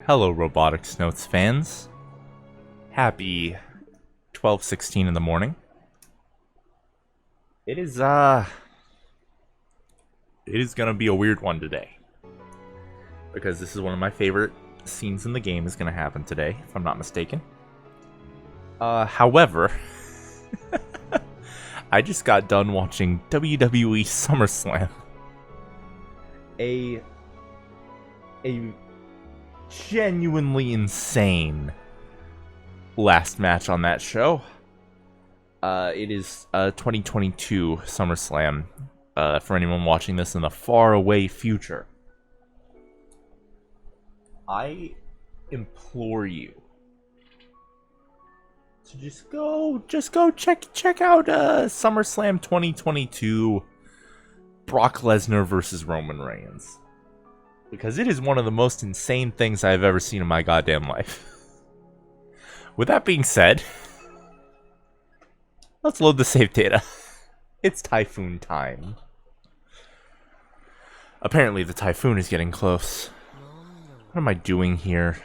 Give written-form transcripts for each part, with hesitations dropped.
Hello, Robotics Notes fans. Happy 12:16 in the morning. It is gonna be a weird one today. Because this is one of my favorite scenes in the game is gonna happen today, if I'm not mistaken. However, I just got done watching WWE SummerSlam. A genuinely insane last match on that show. It is 2022 SummerSlam. For anyone watching this in the far away future, I implore you to just go check out SummerSlam 2022, Brock Lesnar versus Roman Reigns. Because it is one of the most insane things I've ever seen in my goddamn life. With that being said, let's load the save data. It's typhoon time. Apparently the typhoon is getting close. What am I doing here?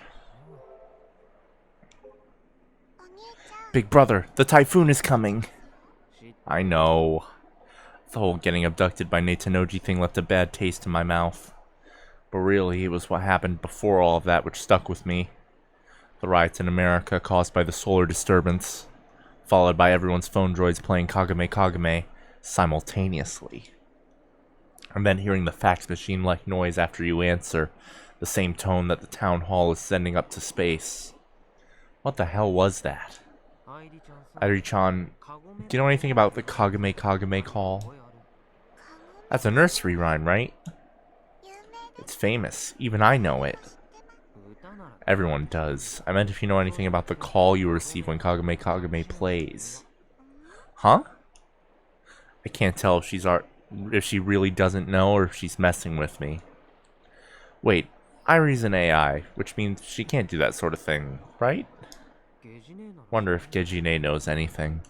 Big brother, the typhoon is coming. I know. The whole getting abducted by Natanoji thing left a bad taste in my mouth. But really, it was what happened before all of that which stuck with me. The riots in America caused by the solar disturbance, followed by everyone's phone droids playing Kagame Kagame simultaneously. And then hearing the fax machine-like noise after you answer, the same tone that the town hall is sending up to space. What the hell was that? Airi-chan, do you know anything about the Kagame Kagame call? That's a nursery rhyme, right? It's famous. Even I know it. Everyone does. I meant if you know anything about the call you receive when Kagame Kagame plays. Huh? I can't tell if she really doesn't know or if she's messing with me. Wait, Airi's an AI, which means she can't do that sort of thing, right? Wonder if Gejine knows anything.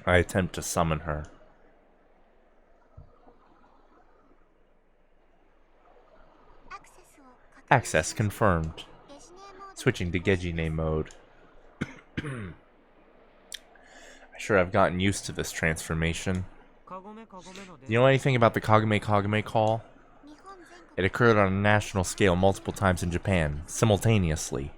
I attempt to summon her. Access confirmed. Switching to Gejine mode. I sure have gotten used to this transformation. Do you know anything about the Kagame Kagame call? It occurred on a national scale multiple times in Japan, simultaneously.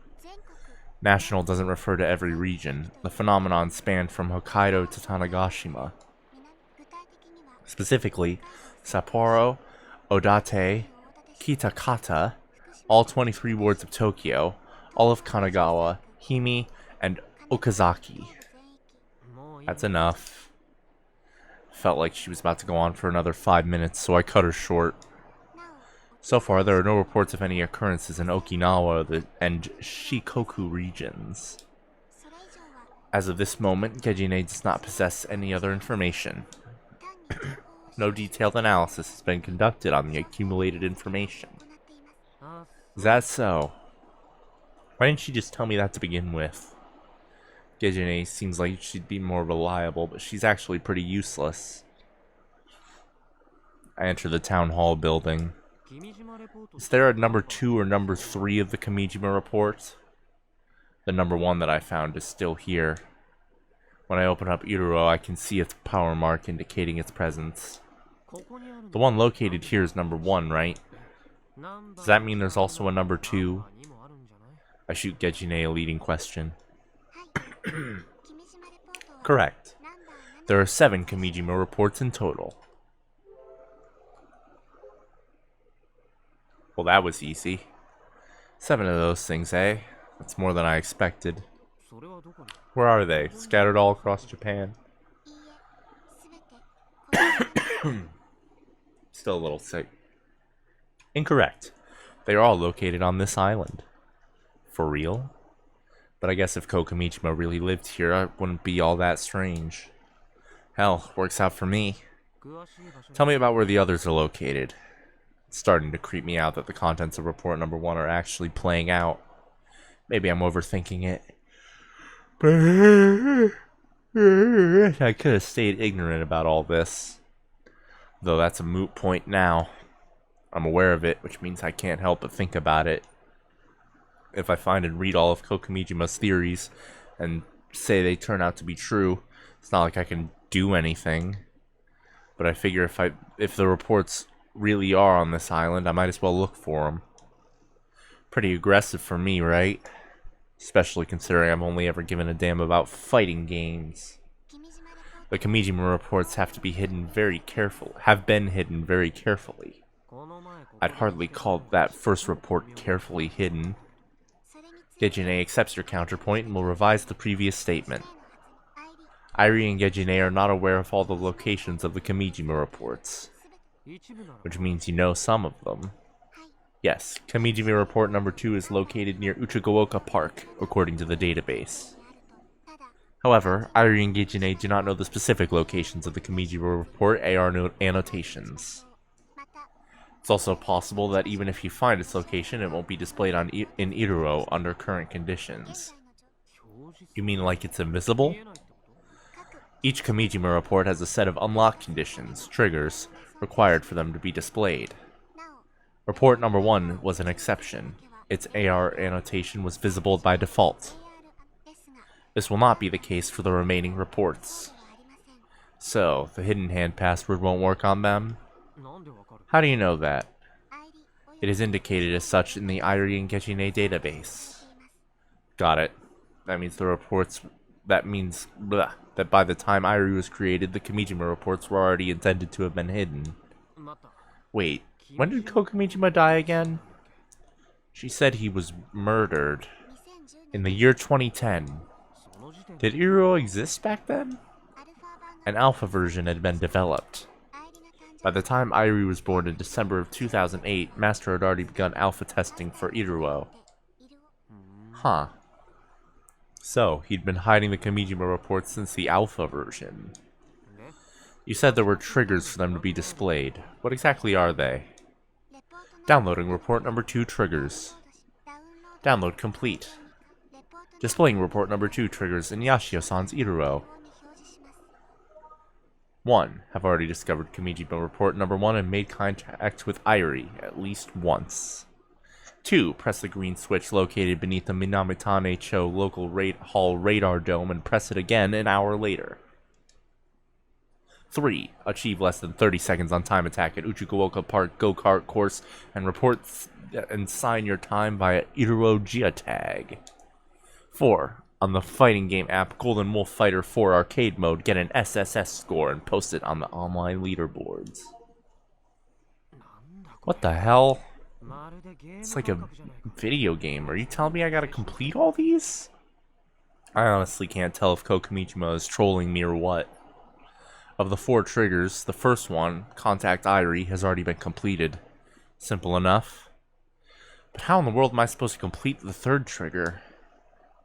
National doesn't refer to every region. The phenomenon spanned from Hokkaido to Tanegashima. Specifically, Sapporo, Odate, Kitakata, all 23 wards of Tokyo, all of Kanagawa, Himi, and Okazaki. That's enough. Felt like she was about to go on for another 5 minutes, so I cut her short. So far, there are no reports of any occurrences in Okinawa and Shikoku regions. As of this moment, Gejine does not possess any other information. No detailed analysis has been conducted on the accumulated information. Is that so? Why didn't she just tell me that to begin with? Gejine seems like she'd be more reliable, but she's actually pretty useless. I enter the town hall building. Is there a number 2 or number 3 of the Kimijima report? The number 1 that I found is still here. When I open up Iruro, I can see its power mark indicating its presence. The one located here is number 1, right? Does that mean there's also a number 2? I shoot Gejine a leading question. Correct. There are 7 Kimijima reports in total. Well, that was easy. 7 of those things, eh? That's more than I expected. Where are they? Scattered all across Japan? Still a little sick. Incorrect. They are all located on this island. For real? But I guess if Kokomijima really lived here, it wouldn't be all that strange. Hell, works out for me. Tell me about where the others are located. It's starting to creep me out that the contents of report number 1 are actually playing out. Maybe I'm overthinking it. But I could have stayed ignorant about all this. Though that's a moot point now. I'm aware of it, which means I can't help but think about it. if I find and read all of Kokamijima's theories and say they turn out to be true, it's not like I can do anything. But I figure if the reports really are on this island, I might as well look for them. Pretty aggressive for me, right? Especially considering I'm only ever given a damn about fighting games. The Kamijima reports have been hidden very carefully. I'd hardly call that first report carefully hidden. Gejine accepts your counterpoint and will revise the previous statement. Airi and Gejine are not aware of all the locations of the Kamijima reports, which means you know some of them. Yes, Kamijima report number 2 is located near Uchigaoka Park, according to the database. However, Airi and Gejine do not know the specific locations of the Kamijima report AR annotations. It's also possible that even if you find its location, it won't be displayed in Iruro under current conditions. You mean like it's invisible? Each Kamijima report has a set of unlock conditions, triggers, required for them to be displayed. Report number 1 was an exception. Its AR annotation was visible by default. This will not be the case for the remaining reports. So, the hidden hand password won't work on them? How do you know that? It is indicated as such in the Airi and Gejine database. Got it. That means that by the time Airi was created, the Kamijima reports were already intended to have been hidden. Wait, when did Kokamijima die again? She said he was murdered in the year 2010. Did Iruro exist back then? An alpha version had been developed. By the time Airi was born in December of 2008, Master had already begun alpha testing for Iruro. Huh. So, he'd been hiding the Kamijima reports since the alpha version. You said there were triggers for them to be displayed. What exactly are they? Downloading report number 2 triggers. Download complete. Displaying report number 2 triggers in Yashio-san's Iruro. 1. Have already discovered Kamijima report number 1 and made contact with Airi at least once. 2. Press the green switch located beneath the Minamitane-cho local hall radar dome and press it again an hour later. 3. Achieve less than 30 seconds on time attack at Uchigaoka Park go-kart course and report and sign your time via Iruro geotag. 4. On the fighting game app Golden Wolf Fighter 4 arcade mode, get an SSS score and post it on the online leaderboards. What the hell? It's like a video game. Are you telling me I gotta complete all these? I honestly can't tell if Kokamijima is trolling me or what. Of the 4 triggers, the first one, Contact Airi, has already been completed. Simple enough. But how in the world am I supposed to complete the 3rd trigger?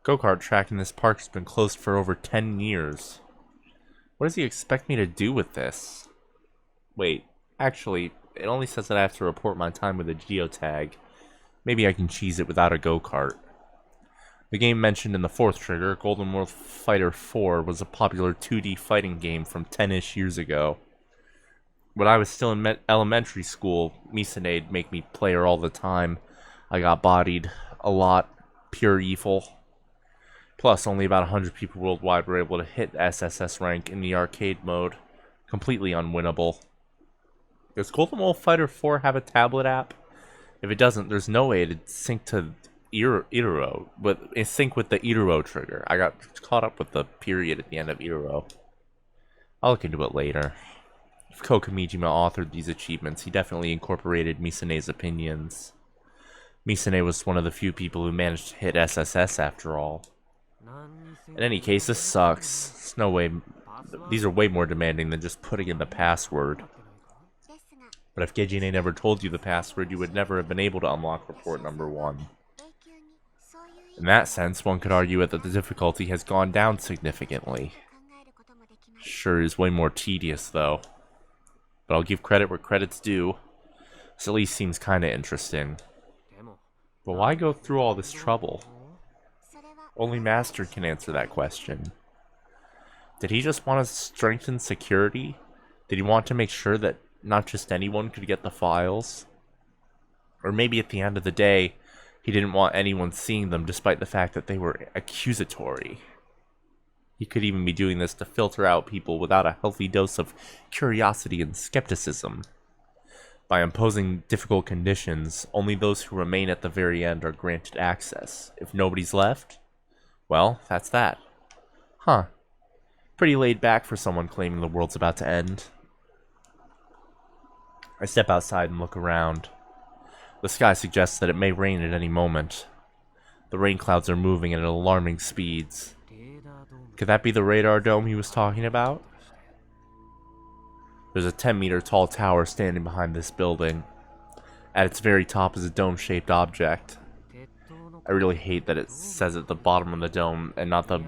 Go-kart track in this park has been closed for over 10 years. What does he expect me to do with this? Wait, actually, it only says that I have to report my time with a geotag. Maybe I can cheese it without a go-kart. The game mentioned in the 4th trigger, Golden Wolf Fighter 4, was a popular 2D fighting game from 10-ish years ago. When I was still in elementary school, Misane'd make me play her all the time. I got bodied a lot. Pure evil. Plus, only about 100 people worldwide were able to hit SSS rank in the arcade mode. Completely unwinnable. Does Golden Wolf Fighter 4 have a tablet app? If it doesn't, there's no way to sync to Iruro, but sync with the Iruro trigger. I got caught up with the period at the end of Iruro. I'll look into it later. If Kokamijima authored these achievements, he definitely incorporated Misane's opinions. Misane was one of the few people who managed to hit SSS after all. In any case, this sucks. There's no way. These are way more demanding than just putting in the password. But if Gejine never told you the password, you would never have been able to unlock report number 1. In that sense, one could argue that the difficulty has gone down significantly. Sure is way more tedious, though. But I'll give credit where credit's due. This at least seems kinda interesting. But why go through all this trouble? Only Master can answer that question. Did he just want to strengthen security? Did he want to make sure that not just anyone could get the files? Or maybe at the end of the day, He didn't want anyone seeing them despite the fact that they were accusatory. He could even be doing this to filter out people without a healthy dose of curiosity and skepticism. By imposing difficult conditions, only those who remain at the very end are granted access. If nobody's left, well, that's that. Huh. Pretty laid back for someone claiming the world's about to end. I step outside and look around. The sky suggests that it may rain at any moment. The rain clouds are moving at alarming speeds. Could that be the radar dome he was talking about? There's a 10-meter tall tower standing behind this building. At its very top is a dome-shaped object. I really hate that it says at the bottom of the dome and not the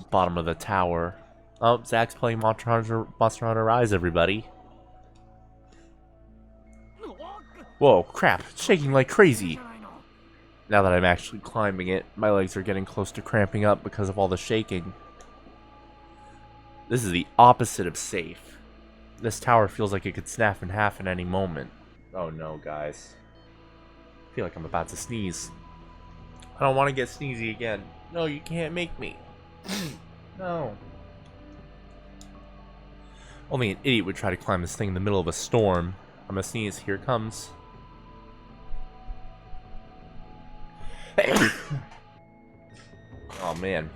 bottom of the tower. Oh, Zach's playing Monster Hunter Rise, everybody. Whoa, crap, it's shaking like crazy. Now that I'm actually climbing it, my legs are getting close to cramping up because of all the shaking. This is the opposite of safe. This tower feels like it could snap in half at any moment. Oh no, guys. I feel like I'm about to sneeze. I don't want to get sneezy again. No, you can't make me. No. Only an idiot would try to climb this thing in the middle of a storm. I'm gonna sneeze. Here it comes. Oh man.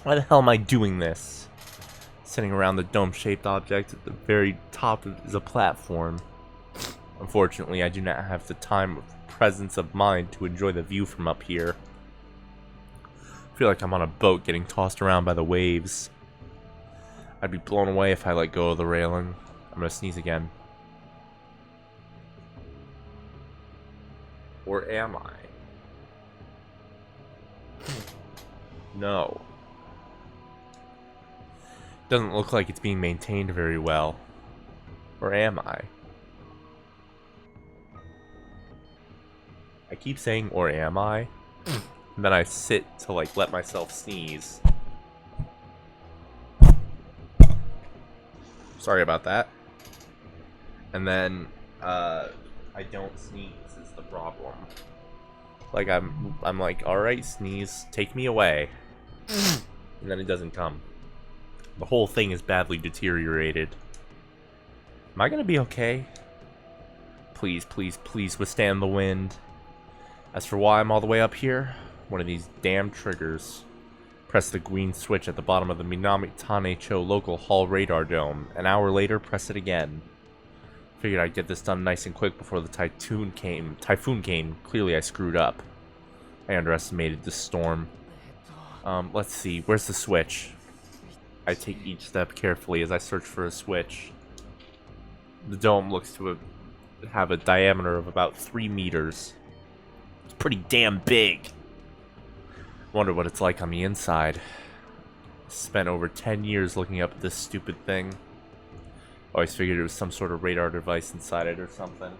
Why the hell am I doing this? Sitting around the dome-shaped object at the very top is a platform. Unfortunately, I do not have the time or presence of mind to enjoy the view from up here. I feel like I'm on a boat getting tossed around by the waves. I'd be blown away if I let go of the railing. I'm gonna sneeze again. Or am I? No. Doesn't look like it's being maintained very well. Or am I? I keep saying, or am I? And then I sit to, like, let myself sneeze. Sorry about that. And then, I don't sneeze is the problem. Like, I'm like, alright, sneeze, take me away. And then it doesn't come. The whole thing is badly deteriorated. Am I gonna be okay? Please, please, please withstand the wind. As for why I'm all the way up here, one of these damn triggers. Press the green switch at the bottom of the Minami-Tane-cho local hall radar dome. An hour later, press it again. Figured I'd get this done nice and quick before the typhoon came. Clearly I screwed up. I underestimated this storm. Let's see. Where's the switch? I take each step carefully as I search for a switch. The dome looks to have a diameter of about 3 meters. It's pretty damn big. Wonder what it's like on the inside. Spent over 10 years looking up at this stupid thing. Always figured it was some sort of radar device inside it or something.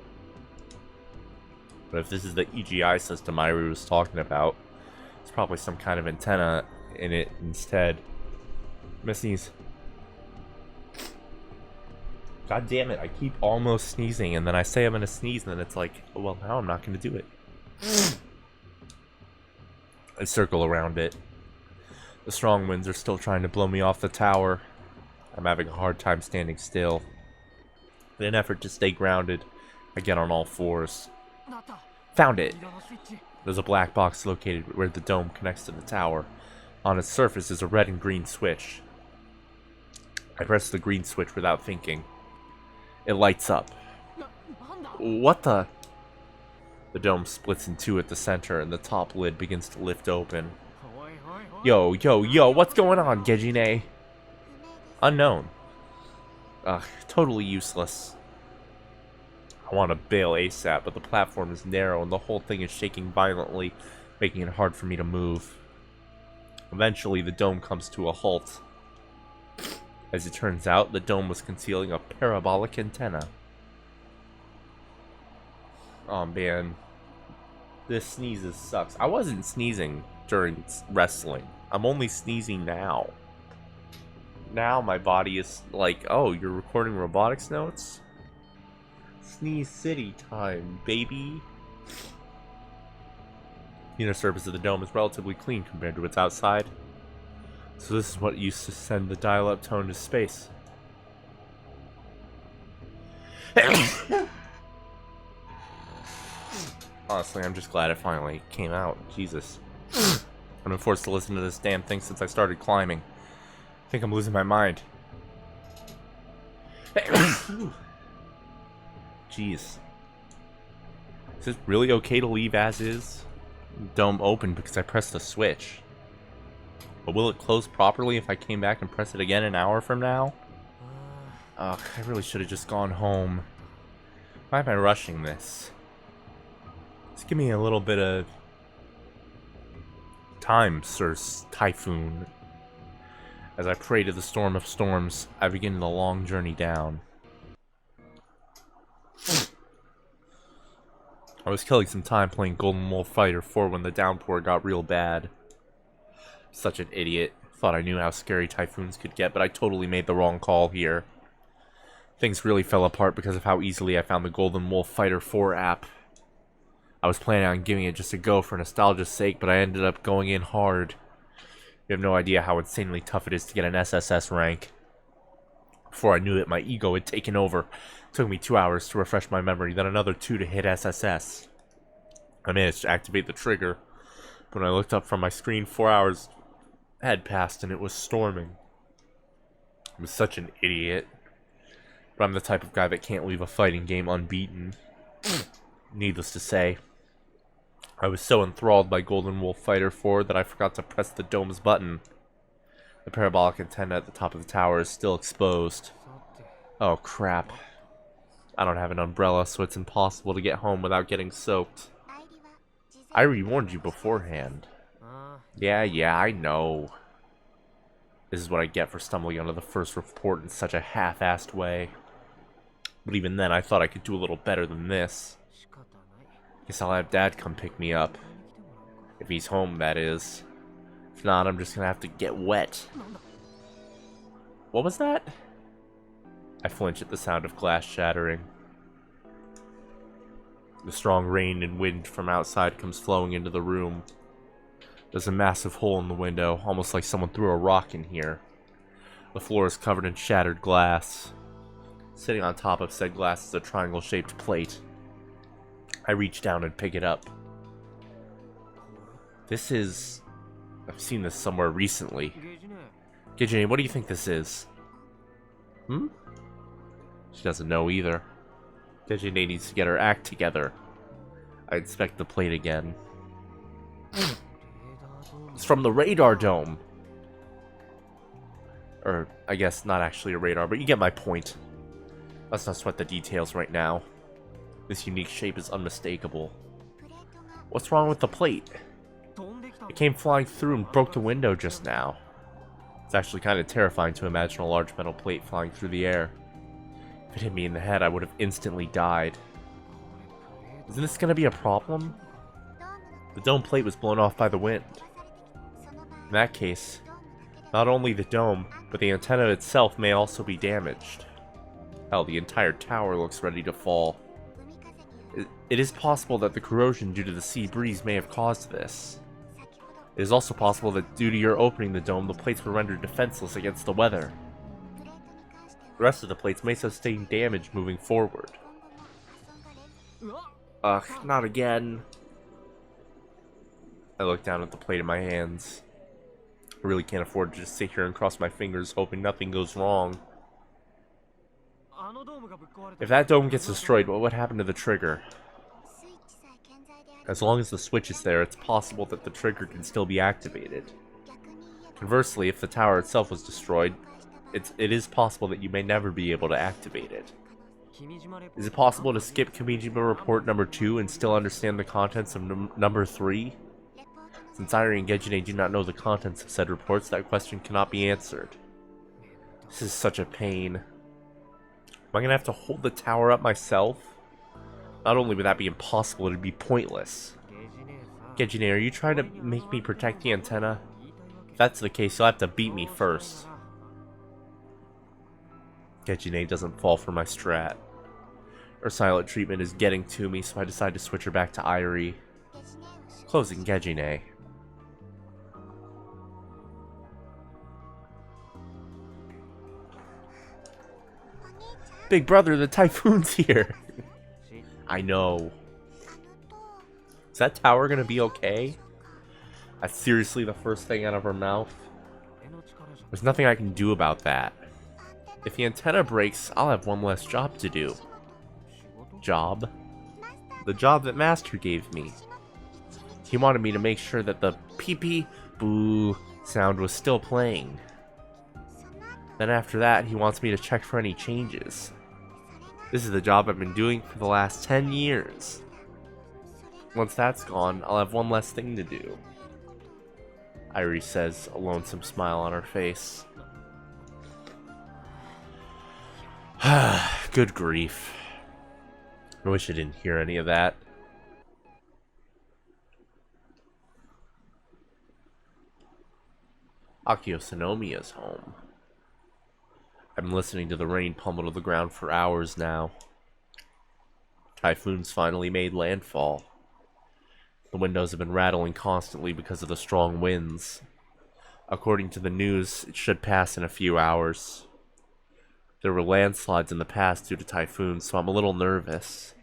But if this is the EGI system Irie was talking about, it's probably some kind of antenna in it instead. I'm gonna sneeze. God damn it, I keep almost sneezing and then I say I'm gonna sneeze and then it's like, oh, well, now I'm not gonna do it. I circle around it. The strong winds are still trying to blow me off the tower. I'm having a hard time standing still. In an effort to stay grounded, I get on all fours. Found it! There's a black box located where the dome connects to the tower. On its surface is a red and green switch. I press the green switch without thinking. It lights up. What the? The dome splits in two at the center and the top lid begins to lift open. Yo, yo, yo, what's going on, Gejine? Unknown. Ugh, totally useless. I want to bail ASAP, but the platform is narrow and the whole thing is shaking violently, making it hard for me to move. Eventually, the dome comes to a halt. As it turns out, the dome was concealing a parabolic antenna. Oh man. This sneezes sucks. I wasn't sneezing during wrestling. I'm only sneezing now. Now my body is like, oh, you're recording robotics notes? Sneeze City time, baby. The inner surface of the dome is relatively clean compared to its outside. So this is what used to send the dial-up tone to space. Honestly, I'm just glad it finally came out. Jesus. I've been forced to listen to this damn thing since I started climbing. I think I'm losing my mind. Jeez. Is it really okay to leave as is? Dome open because I pressed the switch. But will it close properly if I came back and press it again an hour from now? Ugh, I really should have just gone home. Why am I rushing this? Just give me a little bit of time, Sir Typhoon. As I pray to the storm of storms, I begin the long journey down. I was killing some time playing Golden Wolf Fighter 4 when the downpour got real bad. Such an idiot. Thought I knew how scary typhoons could get, but I totally made the wrong call here. Things really fell apart because of how easily I found the Golden Wolf Fighter 4 app. I was planning on giving it just a go for nostalgia's sake, but I ended up going in hard. You have no idea how insanely tough it is to get an SSS rank. Before I knew it, my ego had taken over. It took me 2 hours to refresh my memory, then another 2 to hit SSS. I managed to activate the trigger, but when I looked up from my screen, 4 hours had passed and it was storming. I was such an idiot. But I'm the type of guy that can't leave a fighting game unbeaten. Needless to say, I was so enthralled by Golden Wolf Fighter 4 that I forgot to press the dome's button. The parabolic antenna at the top of the tower is still exposed. Oh crap. I don't have an umbrella, so it's impossible to get home without getting soaked. I warned you beforehand. Yeah, I know. This is what I get for stumbling onto the first report in such a half-assed way. But even then, I thought I could do a little better than this. Guess I'll have Dad come pick me up. If he's home, that is. If not, I'm just gonna have to get wet. What was that? I flinch at the sound of glass shattering. The strong rain and wind from outside comes flowing into the room. There's a massive hole in the window, almost like someone threw a rock in here. The floor is covered in shattered glass. Sitting on top of said glass is a triangle-shaped plate. I reach down and pick it up. This is... I've seen this somewhere recently. Gijine, what do you think this is? Hmm? She doesn't know either. Gijine needs to get her act together. I inspect the plate again. It's from the radar dome. Or, I guess not actually a radar, but you get my point. Let's not sweat the details right now. This unique shape is unmistakable. What's wrong with the plate? It came flying through and broke the window just now. It's actually kind of terrifying to imagine a large metal plate flying through the air. If it hit me in the head, I would have instantly died. Isn't this going to be a problem? The dome plate was blown off by the wind. In that case, not only the dome, but the antenna itself may also be damaged. Hell, the entire tower looks ready to fall. It is possible that the corrosion due to the sea breeze may have caused this. It is also possible that due to your opening the dome, the plates were rendered defenseless against the weather. The rest of the plates may sustain damage moving forward. Ugh, not again. I look down at the plate in my hands. I really can't afford to just sit here and cross my fingers hoping nothing goes wrong. If that dome gets destroyed, what would happen to the trigger? As long as the switch is there, it's possible that the trigger can still be activated. Conversely, if the tower itself was destroyed, it is possible that you may never be able to activate it. Is it possible to skip Kimijima Report number 2 and still understand the contents of number 3? Since Irie and Gejine do not know the contents of said reports, that question cannot be answered. This is such a pain. Am I gonna have to hold the tower up myself? Not only would that be impossible, it would be pointless. Gejine, are you trying to make me protect the antenna? If that's the case, you'll have to beat me first. Gejine doesn't fall for my strat. Her silent treatment is getting to me, so I decide to switch her back to Irie. Closing Gejine. Big brother, the typhoon's here. I know. Is that tower gonna be okay? That's seriously the first thing out of her mouth. There's nothing I can do about that. If the antenna breaks, I'll have one less job to do. Job? The job that Master gave me. He wanted me to make sure that the pee-pee boo sound was still playing. Then after that, he wants me to check for any changes. This is the job I've been doing for the last 10 years. Once that's gone, I'll have one less thing to do. Irie says, a lonesome smile on her face. Good grief. I wish I didn't hear any of that. Akio Sonomiya's home. I've been listening to the rain pummel to the ground for hours now. Typhoon's finally made landfall. The windows have been rattling constantly because of the strong winds. According to the news, it should pass in a few hours. There were landslides in the past due to typhoons, so I'm a little nervous.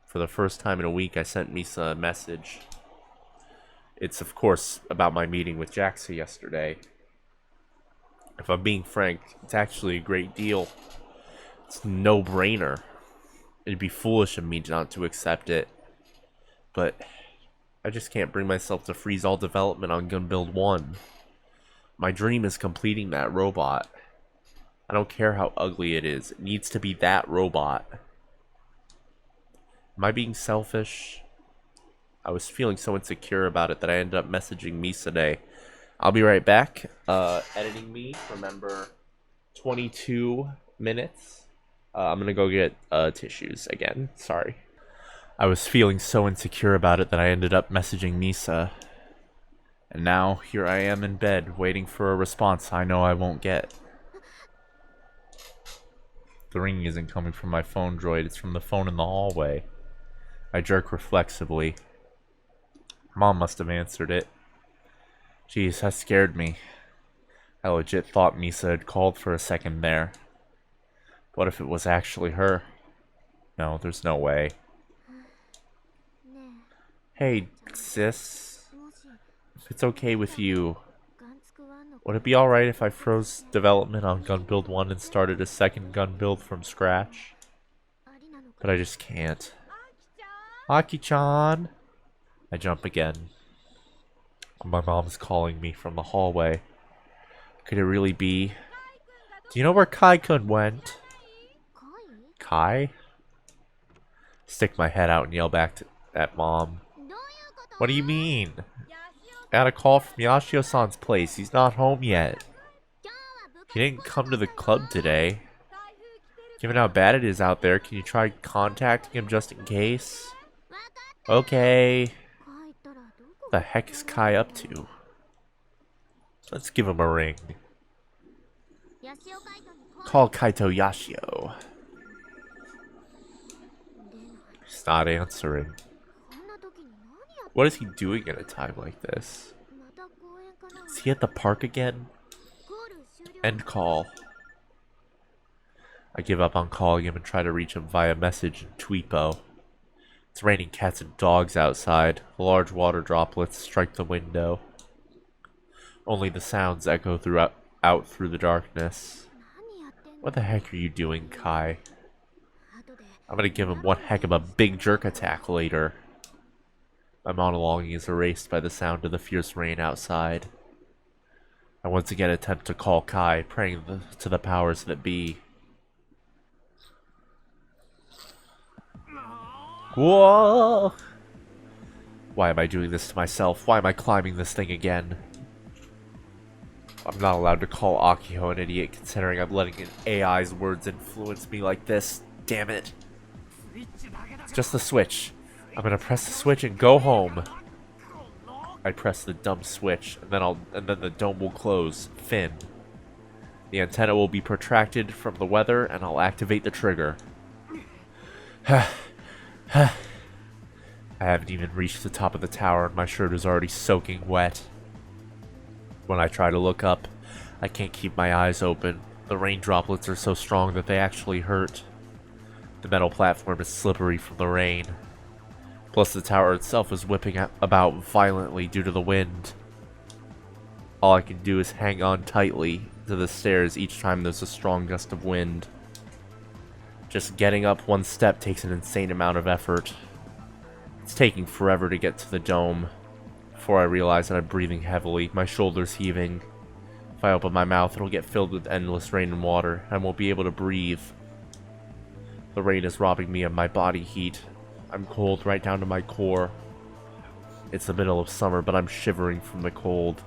For the first time in a week, I sent Misa a message. It's, of course, about my meeting with Jaxa yesterday. If I'm being frank, it's actually a great deal. It's a no-brainer. It'd be foolish of me not to accept it. But I just can't bring myself to freeze all development on Gunbuild 1. My dream is completing that robot. I don't care how ugly it is. It needs to be that robot. Am I being selfish? I was feeling so insecure about it that I ended up messaging Misa today. I'll be right back. Editing me, remember, 22 minutes. I'm gonna go get tissues again. Sorry. I was feeling so insecure about it that I ended up messaging Misa. And now, here I am in bed, waiting for a response I know I won't get. The ringing isn't coming from my phone droid, it's from the phone in the hallway. I jerk reflexively. Mom must have answered it. Jeez, that scared me. I legit thought Misa had called for a second there. What if it was actually her? No, there's no way. Hey, sis. If it's okay with you, would it be alright if I froze development on Gunbuild 1 and started a second gun build from scratch? But I just can't. Aki-chan! I jump again. My mom's calling me from the hallway. Could it really be? Do you know where Kai-kun went? Kai? Stick my head out and yell back at Mom. What do you mean? I got a call from Yashio-san's place. He's not home yet. He didn't come to the club today. Given how bad it is out there, can you try contacting him just in case? Okay. What the heck is Kai up to? Let's give him a ring. Call Kaito Yashio. He's not answering. What is he doing at a time like this? Is he at the park again? End call. I give up on calling him and try to reach him via message and Tweepo. It's raining cats and dogs outside. Large water droplets strike the window. Only the sounds echo out through the darkness. What the heck are you doing, Kai? I'm gonna give him one heck of a big jerk attack later. My monologuing is erased by the sound of the fierce rain outside. I once again attempt to call Kai, praying to the powers that be. Whoa! Why am I doing this to myself? Why am I climbing this thing again? I'm not allowed to call Akiho an idiot, considering I'm letting an AI's words influence me like this. Damn it. It's just the switch. I'm gonna press the switch and go home. I press the dumb switch, and then the dome will close. Fin. The antenna will be protracted from the weather, and I'll activate the trigger. I haven't even reached the top of the tower and my shirt is already soaking wet. When I try to look up, I can't keep my eyes open. The rain droplets are so strong that they actually hurt. The metal platform is slippery from the rain. Plus the tower itself is whipping about violently due to the wind. All I can do is hang on tightly to the stairs each time there's a strong gust of wind. Just getting up one step takes an insane amount of effort. It's taking forever to get to the dome. Before I realize that I'm breathing heavily, my shoulders heaving. If I open my mouth, it'll get filled with endless rain and water. I won't be able to breathe. The rain is robbing me of my body heat. I'm cold right down to my core. It's the middle of summer, but I'm shivering from the cold.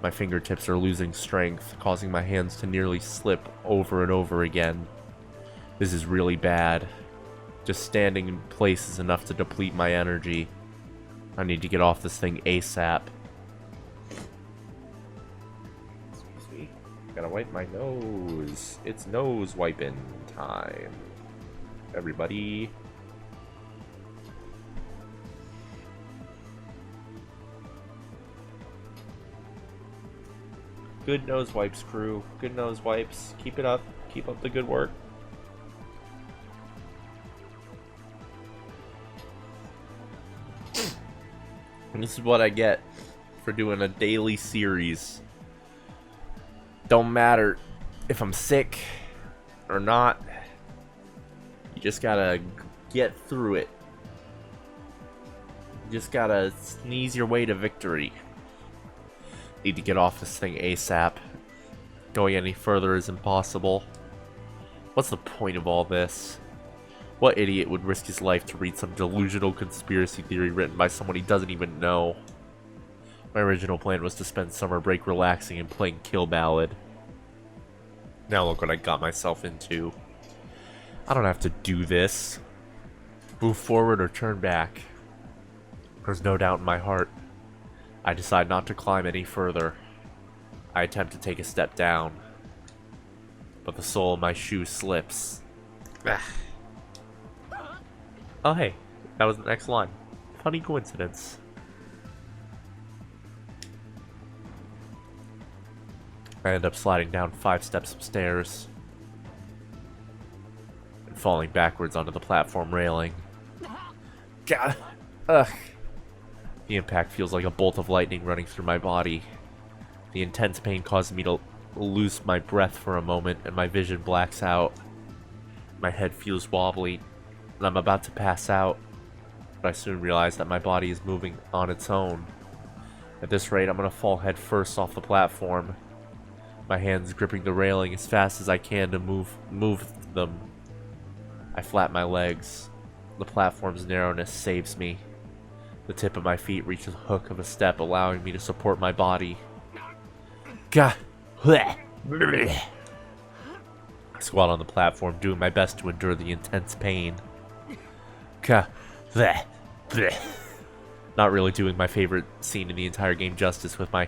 My fingertips are losing strength, causing my hands to nearly slip over and over again. This is really bad. Just standing in place is enough to deplete my energy. I need to get off this thing ASAP. Excuse me. Gotta wipe my nose. It's nose wiping time. Everybody. Good nose wipes, crew. Good nose wipes. Keep it up. Keep up the good work. And this is what I get for doing a daily series. Don't matter if I'm sick or not. You just gotta get through it. You just gotta sneeze your way to victory. Need to get off this thing ASAP. Going any further is impossible. What's the point of all this? What idiot would risk his life to read some delusional conspiracy theory written by someone he doesn't even know? My original plan was to spend summer break relaxing and playing Kill Ballad. Now look what I got myself into. I don't have to do this. Move forward or turn back. There's no doubt in my heart. I decide not to climb any further. I attempt to take a step down. But the sole of my shoe slips. Oh hey, that was the next line. Funny coincidence. I end up sliding down 5 steps of stairs. And falling backwards onto the platform railing. God. Ugh. The impact feels like a bolt of lightning running through my body. The intense pain causes me to lose my breath for a moment and my vision blacks out. My head feels wobbly and I'm about to pass out, but I soon realize that my body is moving on its own. At this rate, I'm going to fall head first off the platform, my hands gripping the railing as fast as I can to move them. I flap my legs. The platform's narrowness saves me. The tip of my feet reaches the hook of a step, allowing me to support my body. Gah! I squat on the platform, doing my best to endure the intense pain. Gah! Not really doing my favorite scene in the entire game justice with my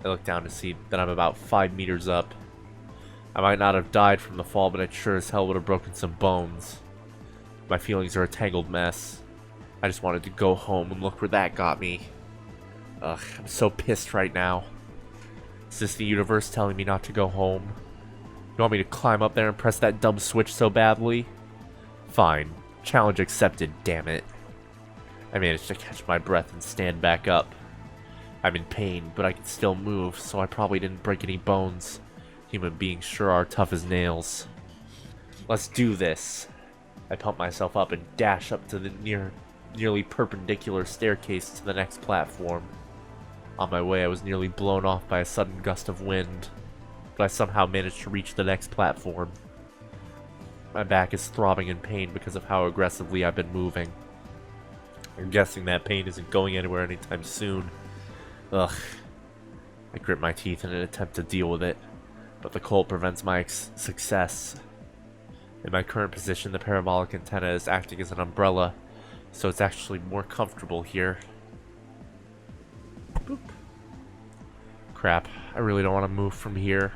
I look down to see that I'm about 5 meters up. I might not have died from the fall, but I sure as hell would have broken some bones. My feelings are a tangled mess. I just wanted to go home, and look where that got me. Ugh, I'm so pissed right now. Is this the universe telling me not to go home? You want me to climb up there and press that dumb switch so badly? Fine. Challenge accepted, damn it. I managed to catch my breath and stand back up. I'm in pain, but I can still move, so I probably didn't break any bones. Human beings sure are tough as nails. Let's do this. I pump myself up and dash up to the nearly perpendicular staircase to the next platform. On my way, I was nearly blown off by a sudden gust of wind, but I somehow managed to reach the next platform. My back is throbbing in pain because of how aggressively I've been moving. I'm guessing that pain isn't going anywhere anytime soon. Ugh. I grit my teeth in an attempt to deal with it, but the cold prevents my success. In my current position, the parabolic antenna is acting as an umbrella, so it's actually more comfortable here. Boop. Crap, I really don't want to move from here.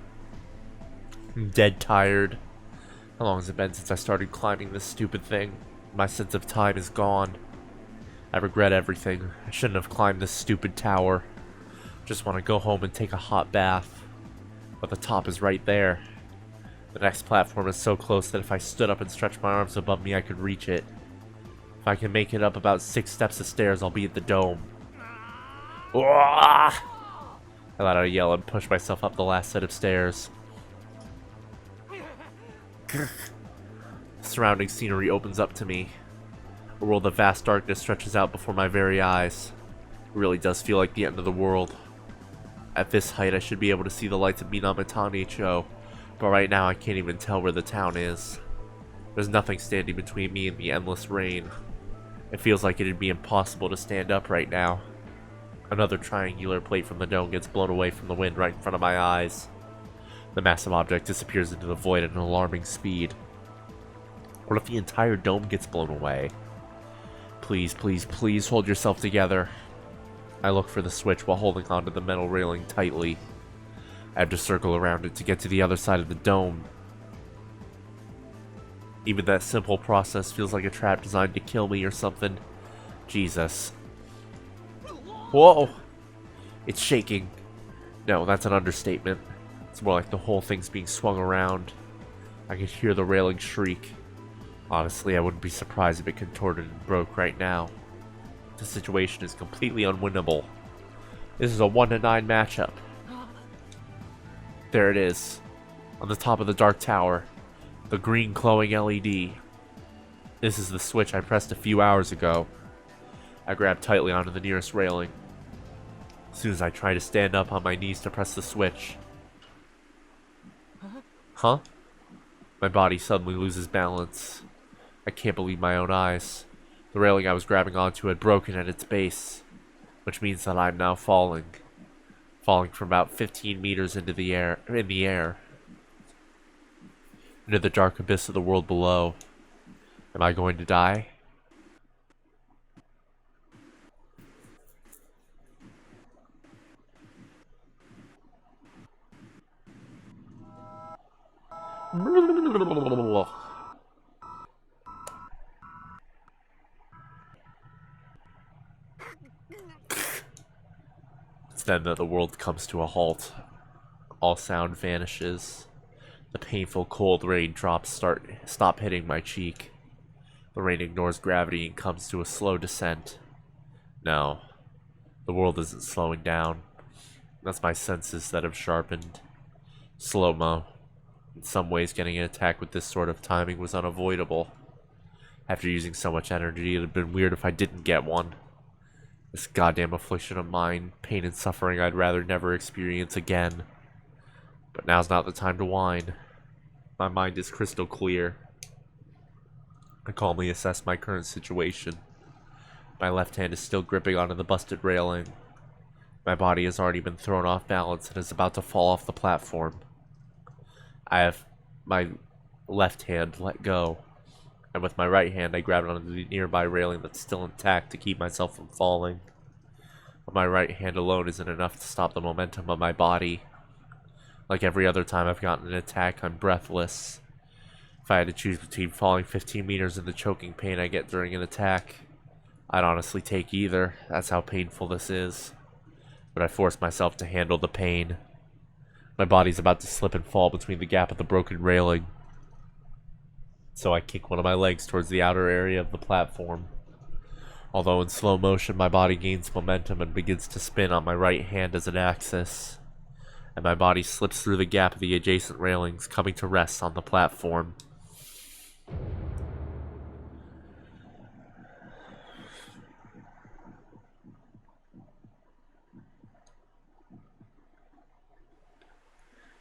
I'm dead tired. How long has it been since I started climbing this stupid thing? My sense of time is gone. I regret everything. I shouldn't have climbed this stupid tower. Just want to go home and take a hot bath. But the top is right there. The next platform is so close that if I stood up and stretched my arms above me, I could reach it. If I can make it up about 6 steps of stairs, I'll be at the dome. I let out a yell and pushed myself up the last set of stairs. The surrounding scenery opens up to me. A world of vast darkness stretches out before my very eyes. It really does feel like the end of the world. At this height, I should be able to see the lights of Minamitani-cho, but right now I can't even tell where the town is. There's nothing standing between me and the endless rain. It feels like it'd be impossible to stand up right now. Another triangular plate from the dome gets blown away from the wind right in front of my eyes. The massive object disappears into the void at an alarming speed. What if the entire dome gets blown away? Please, please, please hold yourself together. I look for the switch while holding onto the metal railing tightly. I have to circle around it to get to the other side of the dome. Even that simple process feels like a trap designed to kill me or something. Jesus. Whoa! It's shaking. No, that's an understatement. It's more like the whole thing's being swung around. I can hear the railing shriek. Honestly, I wouldn't be surprised if it contorted and broke right now. The situation is completely unwinnable. This is a 1-9 matchup. There it is. On the top of the dark tower. The green glowing LED. This is the switch I pressed a few hours ago. I grab tightly onto the nearest railing. As soon as I try to stand up on my knees to press the switch. Huh? My body suddenly loses balance. I can't believe my own eyes. The railing I was grabbing onto had broken at its base, which means that I'm now falling. Falling from about 15 meters into the air, into the dark abyss of the world below. Am I going to die? It's then that the world comes to a halt. All sound vanishes. The painful cold raindrops stop hitting my cheek. The rain ignores gravity and comes to a slow descent. No, the world isn't slowing down. That's my senses that have sharpened. Slow-mo. In some ways, getting an attack with this sort of timing was unavoidable. After using so much energy, it would have been weird if I didn't get one. This goddamn affliction of mine, pain and suffering I'd rather never experience again. But now's not the time to whine. My mind is crystal clear. I calmly assess my current situation. My left hand is still gripping onto the busted railing. My body has already been thrown off balance and is about to fall off the platform. I have my left hand let go, and with my right hand I grab onto the nearby railing that's still intact to keep myself from falling. But my right hand alone isn't enough to stop the momentum of my body. Like every other time I've gotten an attack, I'm breathless. If I had to choose between falling 15 meters and the choking pain I get during an attack, I'd honestly take either. That's how painful this is. But I force myself to handle the pain. My body's about to slip and fall between the gap of the broken railing. So I kick one of my legs towards the outer area of the platform. Although in slow motion, my body gains momentum and begins to spin on my right hand as an axis. And my body slips through the gap of the adjacent railings, coming to rest on the platform.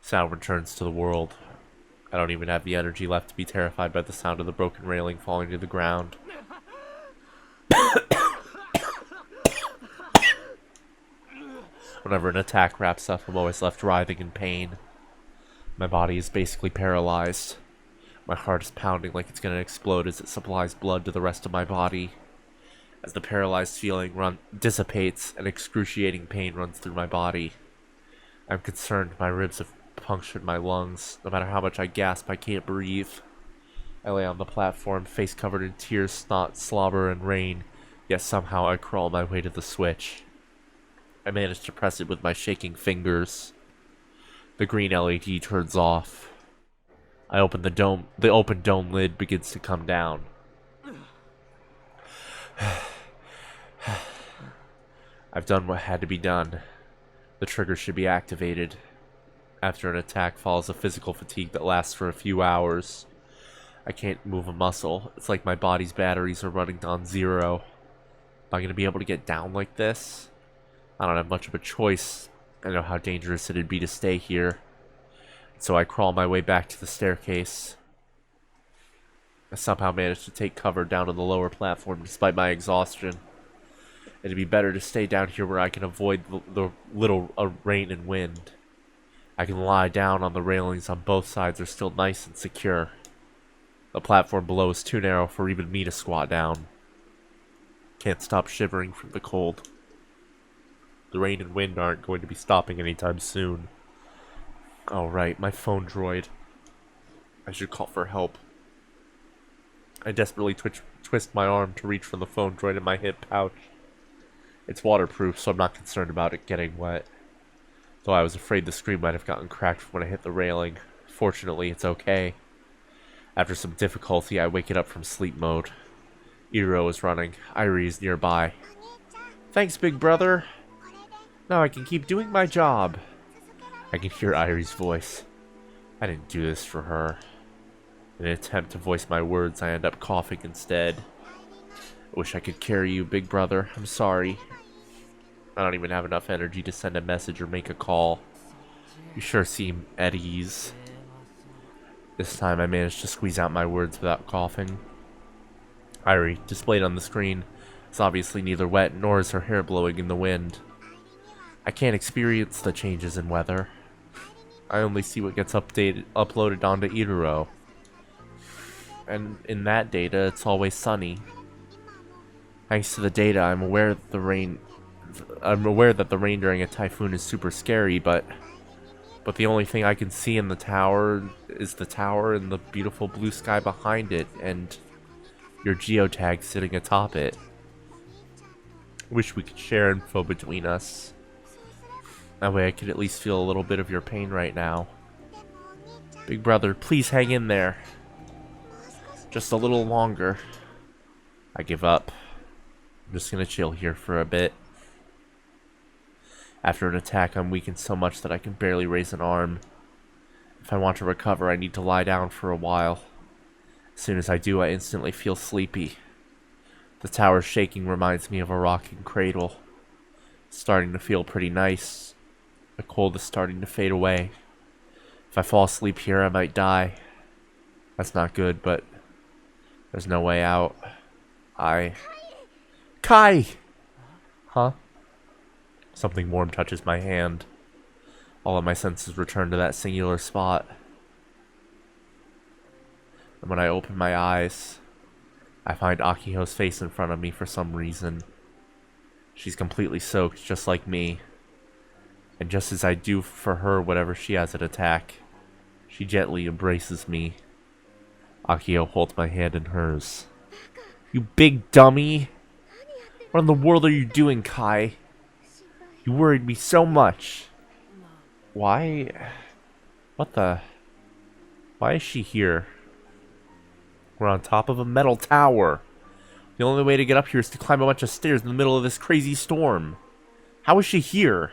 Sound returns to the world. I don't even have the energy left to be terrified by the sound of the broken railing falling to the ground. Whenever an attack wraps up, I'm always left writhing in pain. My body is basically paralyzed. My heart is pounding like it's going to explode as it supplies blood to the rest of my body. As the paralyzed feeling dissipates, an excruciating pain runs through my body. I'm concerned my ribs have punctured my lungs. No matter how much I gasp, I can't breathe. I lay on the platform, face covered in tears, snot, slobber, and rain, yet somehow I crawl my way to the switch. I manage to press it with my shaking fingers. The green LED turns off. I open the dome. The open dome lid begins to come down. I've done what had to be done. The trigger should be activated. After an attack follows a physical fatigue that lasts for a few hours. I can't move a muscle. It's like my body's batteries are running on zero. Am I going to be able to get down like this? I don't have much of a choice. I know how dangerous it'd be to stay here. So I crawl my way back to the staircase. I somehow managed to take cover down on the lower platform despite my exhaustion. It'd be better to stay down here where I can avoid the little rain and wind. I can lie down on the railings on both sides. They're still nice and secure. The platform below is too narrow for even me to squat down. Can't stop shivering from the cold. The rain and wind aren't going to be stopping anytime soon. Oh right, my phone droid. I should call for help. I desperately twist my arm to reach for the phone droid in my hip pouch. It's waterproof, so I'm not concerned about it getting wet. Though I was afraid the screen might have gotten cracked when I hit the railing. Fortunately, it's okay. After some difficulty, I wake it up from sleep mode. Iro is running. Irie is nearby. Thanks, big brother. Now I can keep doing my job. I can hear Irie's voice. I didn't do this for her. In an attempt to voice my words, I end up coughing instead. I wish I could carry you, big brother. I'm sorry. I don't even have enough energy to send a message or make a call. You sure seem at ease. This time I managed to squeeze out my words without coughing. Irie, displayed on the screen, is obviously neither wet nor is her hair blowing in the wind. I can't experience the changes in weather. I only see what gets uploaded onto Itaro. And in that data, it's always sunny. Thanks to the data, I'm aware that the rain during a typhoon is super scary, but the only thing I can see in the tower is the tower and the beautiful blue sky behind it, and your geotag sitting atop it. Wish we could share info between us. That way I could at least feel a little bit of your pain right now. Big brother, please hang in there. Just a little longer. I give up. I'm just gonna chill here for a bit. After an attack, I'm weakened so much that I can barely raise an arm. If I want to recover, I need to lie down for a while. As soon as I do, I instantly feel sleepy. The tower's shaking reminds me of a rocking cradle. It's starting to feel pretty nice. The cold is starting to fade away. If I fall asleep here, I might die. That's not good, but there's no way out. Kai! Huh? Something warm touches my hand. All of my senses return to that singular spot. And when I open my eyes, I find Akiho's face in front of me for some reason. She's completely soaked, just like me. And just as I do for her whenever she has an attack, she gently embraces me. Akiho holds my hand in hers. You big dummy! What in the world are you doing, Kai? You worried me so much. Why? What the? Why is she here? We're on top of a metal tower. The only way to get up here is to climb a bunch of stairs in the middle of this crazy storm. How is she here?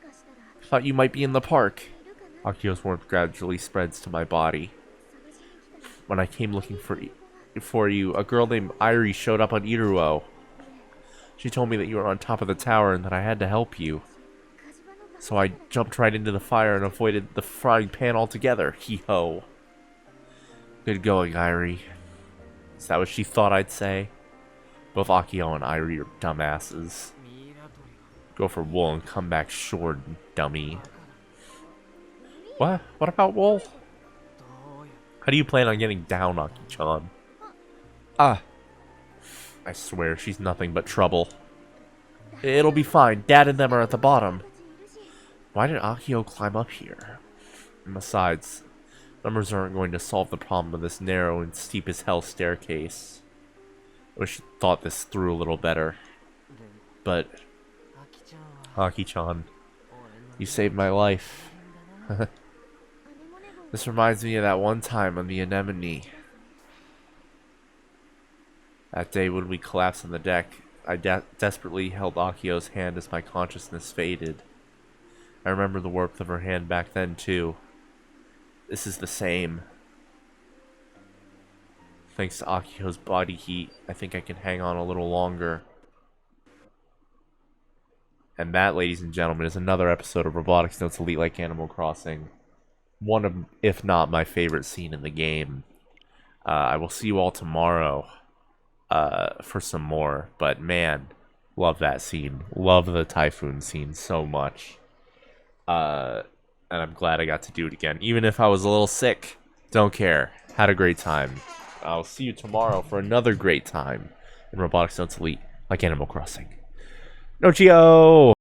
I thought you might be in the park. Akiho's warmth gradually spreads to my body. When I came looking for you, a girl named Irie showed up on Iruo. She told me that you were on top of the tower and that I had to help you. So I jumped right into the fire and avoided the frying pan altogether. Hee-ho. Good going, Irie. Is that what she thought I'd say? Both Akiho and Irie are dumbasses. Go for wool and come back short, dummy. What? What about wool? How do you plan on getting down, Aki-chan? I swear, she's nothing but trouble. It'll be fine. Dad and them are at the bottom. Why did Akiho climb up here? And besides, Numbers aren't going to solve the problem of this narrow and steep as hell staircase. I wish I thought this through a little better. But, Aki-chan, you saved my life. This reminds me of that one time on the anemone. That day when we collapsed on the deck, I desperately held Akio's hand as my consciousness faded. I remember the warmth of her hand back then, too. This is the same. Thanks to Akio's body heat, I think I can hang on a little longer. And that, ladies and gentlemen, is another episode of Robotics Notes Elite like Animal Crossing. One of, if not my favorite scene in the game. I will see you all tomorrow for some more. But man, love that scene. Love the typhoon scene so much. And I'm glad I got to do it again. Even if I was a little sick, don't care. Had a great time. I'll see you tomorrow for another great time in Robotics Notes Elite like Animal Crossing. No Geo!